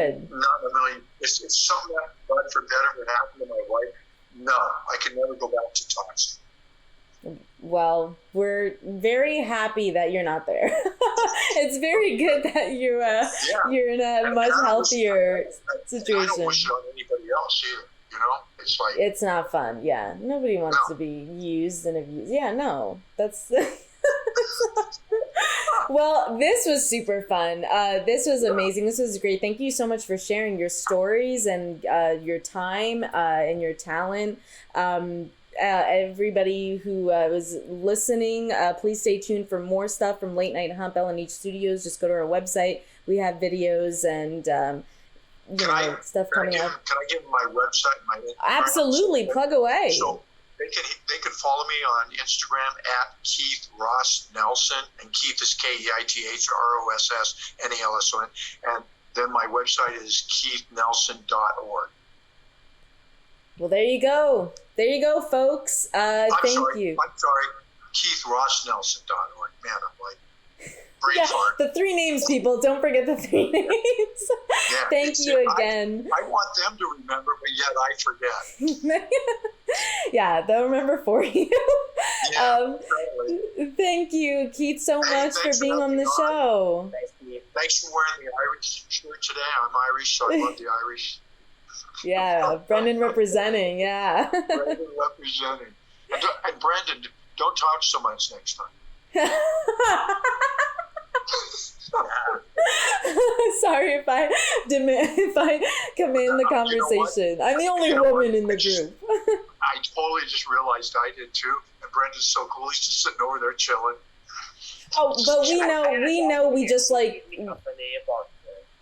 million. It's something that, God forbid, would happen to my wife. No, I can never go back to toxic. Well, we're very happy that you're not there. It's very good that you're in a much healthier situation. I don't wish it on anybody else either. You know, it's like, it's not fun. Yeah, nobody wants to be used and abused. Yeah, no, that's. Well, this was super fun. This was amazing. This was great. Thank you so much for sharing your stories and your time and your talent. Everybody who was listening, please stay tuned for more stuff from Late Night Hump, LNH Studios. Just go to our website. We have videos and stuff coming up. Can I give my website? Absolutely, plug away. So they can follow me on Instagram at Keith Ross Nelson, and Keith is KeithRossNelson, and then my website is keithnelson.org. Well, there you go. There you go, folks. Thank you. I'm sorry, KeithRossNelson.org. Man, I'm like brain fart. The 3 names, people. Don't forget the 3 names. Yeah, Thank you again. I want them to remember, but yet I forget. Yeah, they'll remember for you. Yeah, thank you, Keith, so much for being on the show. Thanks for wearing the Irish shirt today. I'm Irish, so I love the Irish. Yeah, Brendan representing, yeah. Brendan representing. And Brendan, don't talk so much next time. Sorry if I command the conversation. I'm the only woman in the group. I totally just realized I did too. And Brendan's so cool. He's just sitting over there chilling. Oh, but we know we just like...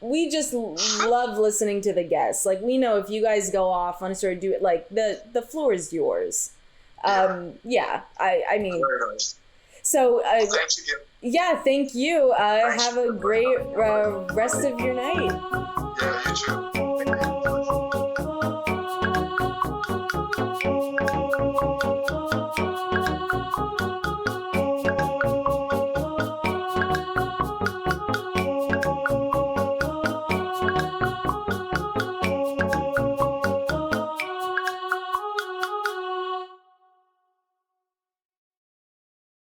We just love listening to the guests. Like, we know if you guys go off on a story, do it, like, the floor is yours. I mean... Very nice. So, thanks again. Yeah, thank you. Have a great rest of your night. Yeah, you too.